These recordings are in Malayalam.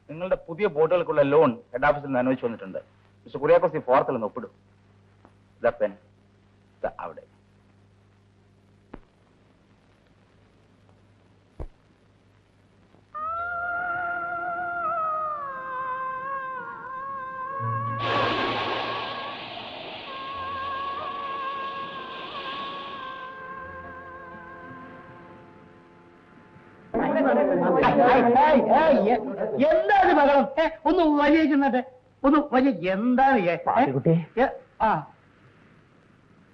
നിങ്ങളുടെ പുതിയ ബോട്ടുകൾക്കുള്ള ലോൺ ഹെഡ് ഓഫീസിൽ നിന്ന് അനുവദിച്ചു വന്നിട്ടുണ്ട്. മിസ്റ്റർ കുര്യാക്കോസ് ഈ ഫോറത്തിൽ നിന്ന് ഒപ്പിടും. പെൻ അവിടെ. എന്താണ് മകളും? ഒന്ന് വലിയ ചെന്നിട്ട് ഒന്ന് വലിയ എന്താണ്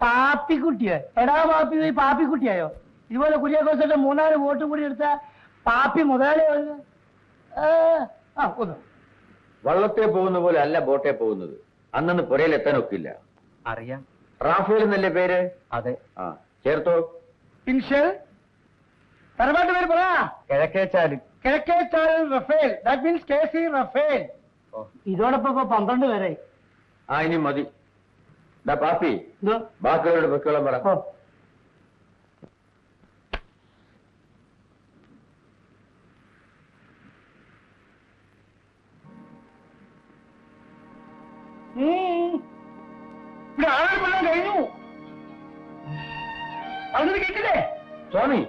പാപ്പിക്കുട്ടിയോ? എടാ പാപ്പി പോയി പാപ്പിക്കുട്ടിയായോ? ഇതുപോലെ കുര്യാക്കോസിന്റെ 3-4 വോട്ടും കൂടി എടുത്ത പാപ്പി മുതലാളി. ഒന്ന് വള്ളത്തെ പോകുന്ന പോലെ അല്ല ബോട്ടേ പോകുന്നത്. അന്നു പുരയിലെത്താൻ ഒക്കില്ല. അറിയാം. റാഫേൽ എന്നല്ലേ പേര്? അതെ. ആ ചേർത്തോ. ഇൻഷൽ തറവാട്ട് പേര് പറ. കിഴക്കേച്ചാലും. കിഴക്കേച്ചാലും Raphael. That means KC Raphael. ഇതോടൊപ്പം 12 പേരായി. ആ ഇനി മതി. പാപ്പി ബാക്കിയുള്ളവരുടെ വെക്കോളം പറ. ഇവിടെ ആളുകൾ കൊല്ലാൻ കഴിഞ്ഞു. അങ്ങനെ കേട്ടില്ലേ സ്വാമി?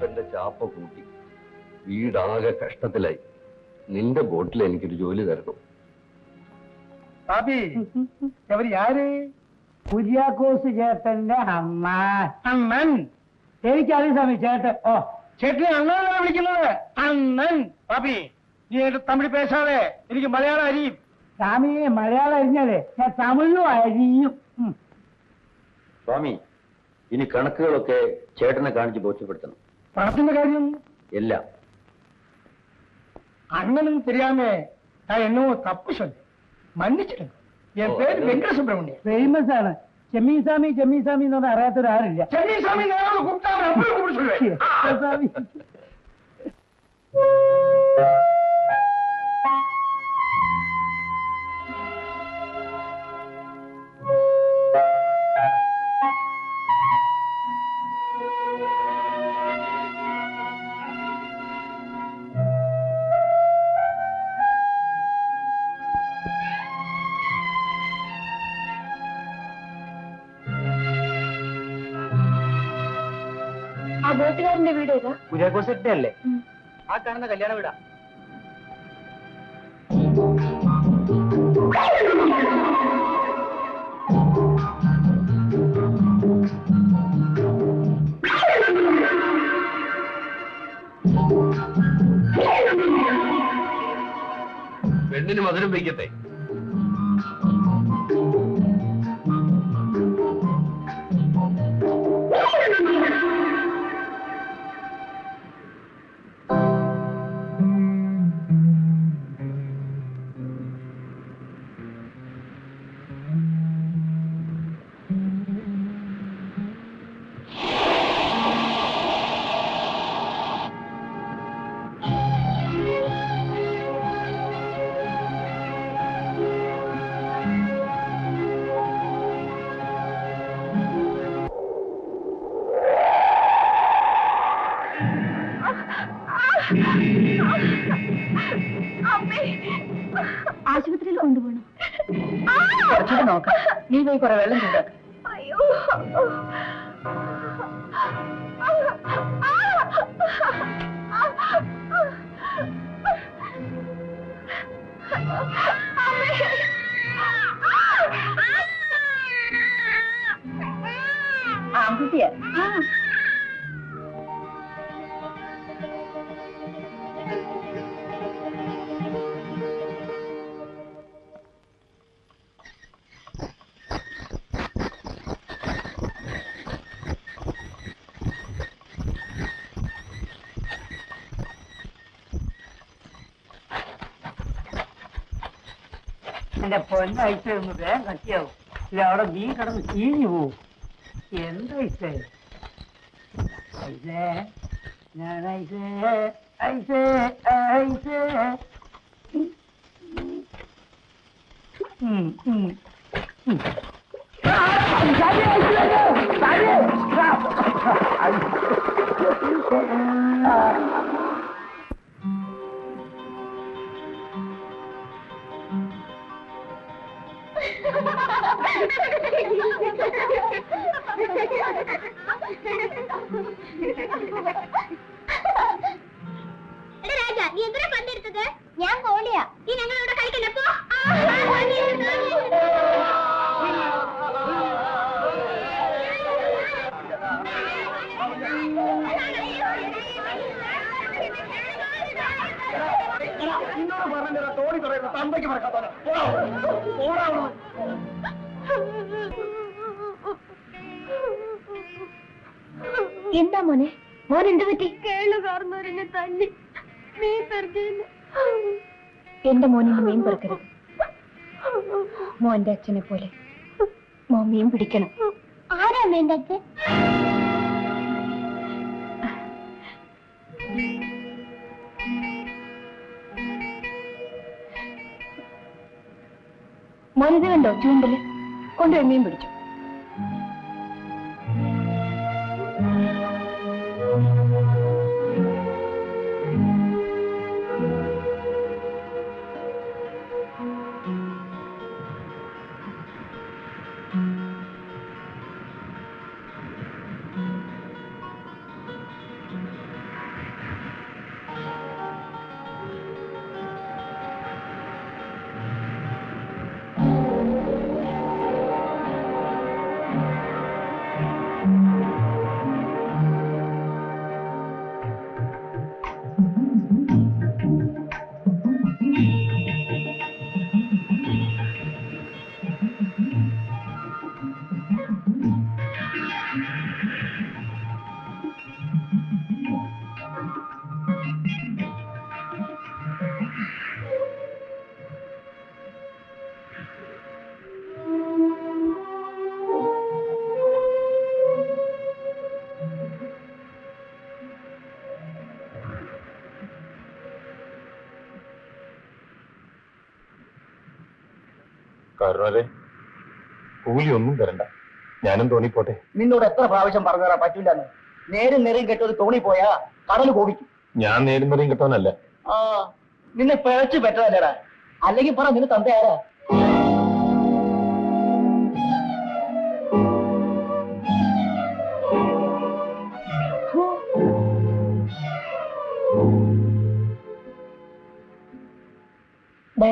എന്റെ ചാപ്പ കൂട്ടി വീടാകെ കഷ്ടത്തിലായി. നിന്റെ ബോട്ടിൽ എനിക്കൊരു ജോലി തരണം. പാപ്പി എവര് യാര്? കുര്യാക്കോസ് ചേട്ടന്റെ അണ്ണൻ. എനിക്കറിയാം സ്വാമി. ചേട്ടൻ ചേട്ടനെ അണ്ണനാണ് വിളിക്കുന്നത്. അണ്ണൻ. പാപ്പി നീ എന്റെ തമിഴ് പേശാതെ എനിക്ക് മലയാളം അരിയും. സ്വാമി മലയാളം അരിഞ്ഞാലേ ഞാൻ തമിഴും അരിയും. സ്വാമി ഇനി കണക്കുകളൊക്കെ ചേട്ടനെ കാണിച്ച് ബോധ്യപ്പെടുത്തണം. പണത്തിന്റെ കാര്യം എല്ലാം അണ്ണനും தெரியாமே நான் என்னவோ தப்பு சொன்னேன், மன்னிச்சிடுங்க. என் பேர் வெங்கட சுப்பிரமணியன். ഫേമസ് ആണ്. ചെമ്മീസാമി ചെമ്മീസാമി എന്ന് പറഞ്ഞാൽ അറിയാത്തൊരാളില്ല. ചെമ്മീസാമി ആ ബോട്ടുകാരന്റെ വീട് ഏതാ? കുര്യാക്കോസിന്റെ അല്ലേ? ആ കാണുന്ന കല്യാണ വീടാ. പെണ്ണിന് മധുരം വയ്ക്കട്ടെ. ആശുപത്രിയിൽ കൊണ്ടുപോകണം. കുറച്ചുകൂടെ നോക്കാം. നീ പോയി കുറെ വെള്ളം ചൂടാക്ക. അയ്യോ ആൺകുട്ടിയാ. എന്റെ പൊന്നയച്ചു വേഗം കത്തിയാവും. ഇല്ല അവിടെ മീൻ കിടന്ന് ചീഞ്ഞു പോവും. എന്താ ഐസേ ഐസേ ഞാൻ ഐസേ ഐസേ ഐസേ. രാജ നീ എന്തിനാ പന്തെടുത്തത്? ഞാൻ ഗോളിയാ. നീ ഞങ്ങളോട് കളിക്കണ്ടപ്പോ തോണി പറയുന്ന തന്തയ്ക്ക് പറക്കാത്ത എന്താ മോനെ? മോൻ എന്ത് പറ്റി? കേളുകാർന്നവരെന്നെ തല്ലി മീൻ പെറുക്കില്ല. എന്റെ മോനിന് മീൻ പെറുക്കരുത്. മോന്റെ അച്ഛനെ പോലെ മോൻ മീൻ പിടിക്കണം. ആരാ എന്റെ അച്ഛൻ? മോനിത് കണ്ടോ ചൂണ്ടല്? കൊണ്ടുപോയി മീൻ പിടിച്ചു. കാരണവരെ കൂലിയൊന്നും തരണ്ട, ഞാനും തോണിപ്പോട്ടെ. നിന്നോട് എത്ര പ്രാവശ്യം പറഞ്ഞു തരാൻ പറ്റൂലെന്ന്. നേരും നേരെയും കെട്ടത് തോണി പോയാ കടല് കോപിക്കും. ഞാൻ നേരും നിറയും കിട്ടാനല്ല. ആ നിന്നെ പിഴച്ച് പറ്റതല്ലേടാ. അല്ലെങ്കിൽ പറ നിന്നെ തന്ത ആരാ?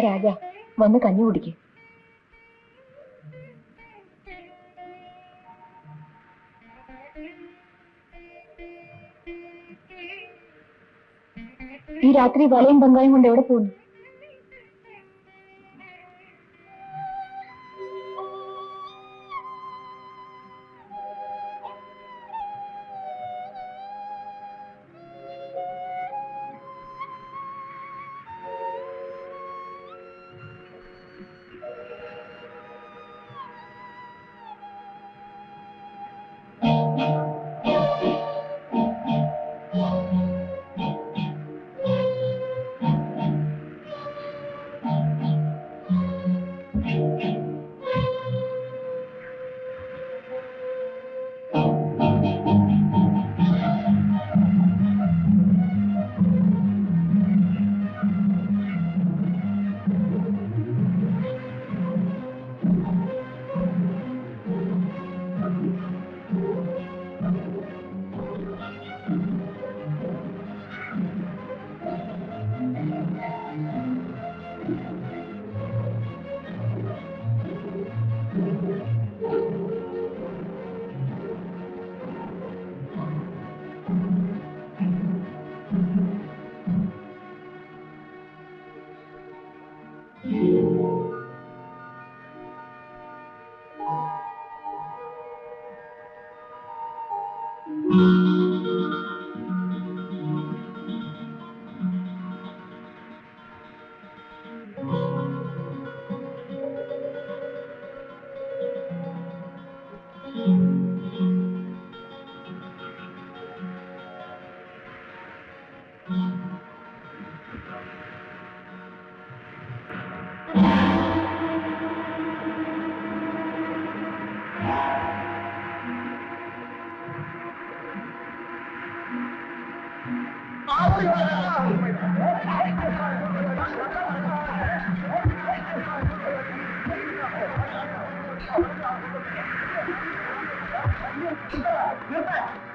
രാജ വന്ന് കഞ്ഞി കുടിക്ക്. ഈ രാത്രി വലയും ബംഗായും കൊണ്ട് എവിടെ പോകുന്നു?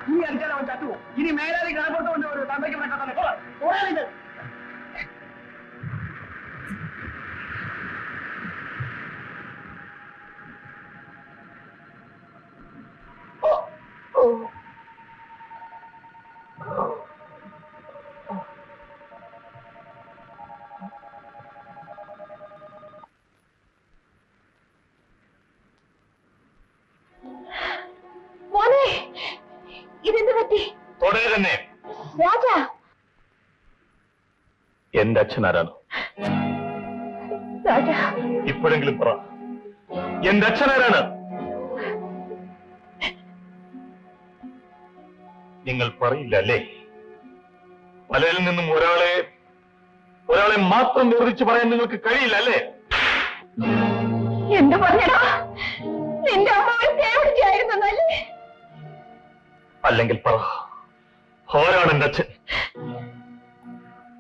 നീ അടിച്ചാൽ അവൻ ചത്തുവോ? ഇനി മേലാതി കടപ്പുറത്ത് കൊണ്ട് ഒരു തന്തയ്ക്ക് പറ്റാത്തന്നെ മോനെ ഇതെന്ത് പറ്റി? തൊടേ തന്നെ. രാജ, എന്റെ അച്ഛൻ ആരാണ്? രാജ, ഇപ്പോഴെങ്കിലും പറ, എന്റെ അച്ഛൻ ആരാണ്? നിങ്ങൾ പറയില്ല അല്ലേ? പലരിൽ നിന്നും ഒരാളെ മാത്രം വേർതിരിച്ച് പറയാൻ നിങ്ങൾക്ക് കഴിയില്ല അല്ലേ? എന്ത് പറഞ്ഞടാ? നിന്റെ അമ്മ ഒരു തേവിടിച്ചായിരുന്നല്ലേ? അല്ലെങ്കിൽ പറ, ആരാണ് എന്റെ അച്ഛൻ?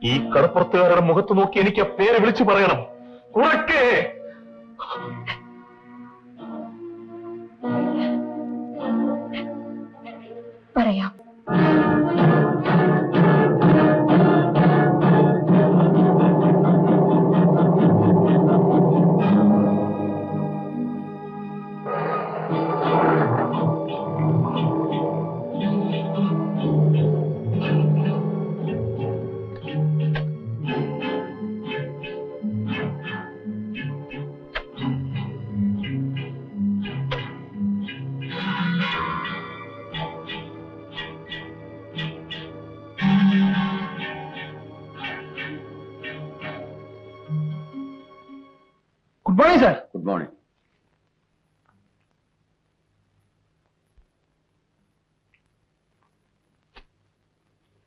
ഈ കടപ്പുറത്തുകാരുടെ മുഖത്ത് നോക്കി എനിക്ക് ആ പേര് വിളിച്ചു പറയണം. ഉറക്കെ. പറയാം. Good morning sir. Good morning.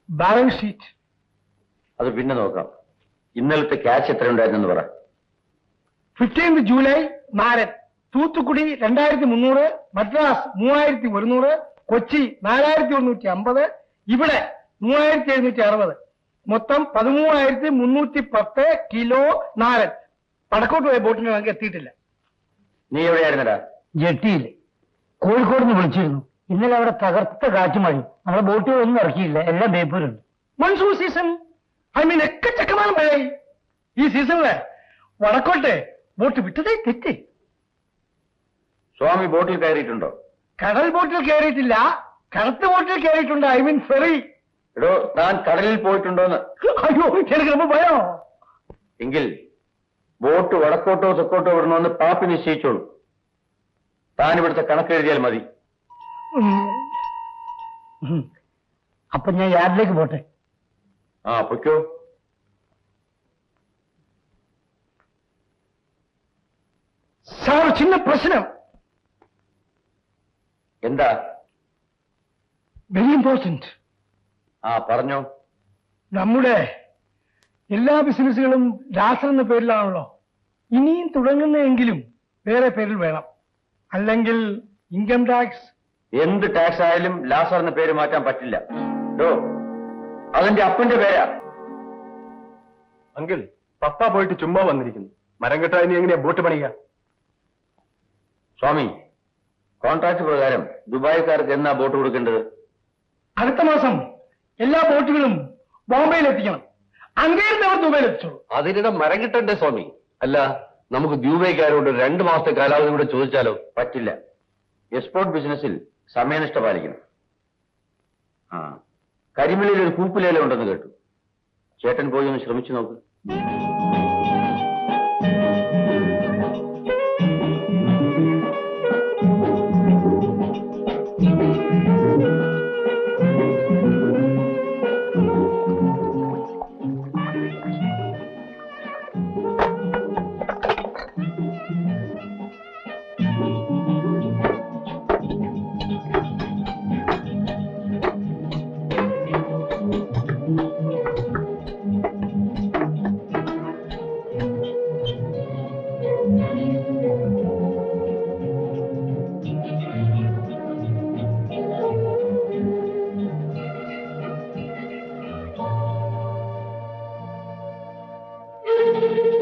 Balance sheet. അത് പിന്നെ നോക്കാം. ഇന്നലത്തെ ക്യാഷ് എത്ര ഉണ്ടായിരുന്നെന്ന് പറ. 15 ജൂലൈ നാരൻ, തൂത്തുക്കുടി 2300, മദ്രാസ് 3100, കൊച്ചി 4150, ഇവിടെ 3760, മൊത്തം 13310 കിലോ നാരൻ. വടക്കോട്ട് പോയ ബോട്ടിന് നമുക്ക് എത്തിയിട്ടില്ല. നീ എവിടെയായിരുന്നടാ? ജെട്ടിയിൽ കോഴിക്കോട് നിന്ന് വിളിച്ചിരുന്നു. ഇന്നലെ അവിടെ തകർത്ത കാറ്റ് മഴ. നമ്മുടെ ബോട്ടുകളൊന്നും ഇറക്കിയില്ല, എല്ലാം ബേപ്പൂരുണ്ട്. മൺസൂൺ സീസൺ, എക്കച്ചക്കമാണ് മഴയായി. ഈ സീസണില് വടക്കോട്ടെ ബോട്ട് വിട്ടതേ തെറ്റ്. സ്വാമി ബോട്ടിൽ കയറിയിട്ടുണ്ടോ? കടൽ ബോട്ടിൽ കയറിയിട്ടില്ല, കടത്ത് ബോട്ടിൽ കയറിയിട്ടുണ്ട്. ഫെറി. എടോ, താൻ കടലിൽ പോയിട്ടുണ്ടോന്ന്? അയ്യോ, എനിക്ക് ഭയോ. എങ്കിൽ ബോട്ട് വടക്കോട്ടോ തെക്കോട്ടോ വിടണമെന്ന് പാപ്പി നിശ്ചയിച്ചോളൂ. താൻ ഇവിടുത്തെ കണക്കെഴുതിയാൽ മതി. അപ്പൊ ഞാൻ യാർഡിലേക്ക് പോട്ടെ. ആ, പൊയ്ക്കോ. സാർ, ചിന്ന പ്രശ്നം. എന്താ? Very important. ആ, പറഞ്ഞോ. നമ്മുടെ എല്ലാ ബിസിനസ്സുകളും രാസൻ എന്ന പേരിലാണല്ലോ. ഇനിയും തുടങ്ങുന്നതെങ്കിലും വേറെ പേരിൽ വേണം, അല്ലെങ്കിൽ ഇൻകം ടാക്സ്. എന്ത് ടാക്സ് ആയാലും ലാസർ എന്ന പേര് മാറ്റാൻ പറ്റില്ല. അതിന്റെ അപ്പന്റെ പേരാ. അങ്കിൾ, പപ്പ പോയിട്ട് ചുമ്മാ വന്നിരിക്കുന്നു. മരം കെട്ടാ ഇനി എങ്ങനെയാ ബോട്ട് പണിയുക? സ്വാമി, കോൺട്രാക്ട് പ്രകാരം ദുബായിക്കാർക്ക് എന്നാ ബോട്ട് കൊടുക്കേണ്ടത്? അടുത്ത മാസം എല്ലാ ബോട്ടുകളും ബോംബെയിൽ എത്തിക്കണം. അങ്ങേരുന്ന് അവർ ദുബൈയിൽ എത്തിച്ചോളൂ. അതിനിടെ മരം കിട്ടണ്ടേ സ്വാമി? അല്ല, നമുക്ക് ദുബൈക്കാരോട് 2 മാസത്തെ കാലാവധി കൂടെ ചോദിച്ചാലോ? പറ്റില്ല. എക്സ്പോർട്ട് ബിസിനസ്സിൽ സമയനിഷ്ഠ പാലിക്കണം. ആ, കരിമലയിൽ ഒരു കൂപ്പിലേല ഉണ്ടെന്ന് കേട്ടു. ചേട്ടൻ പോയി ഒന്ന് ശ്രമിച്ചു നോക്ക്. ആ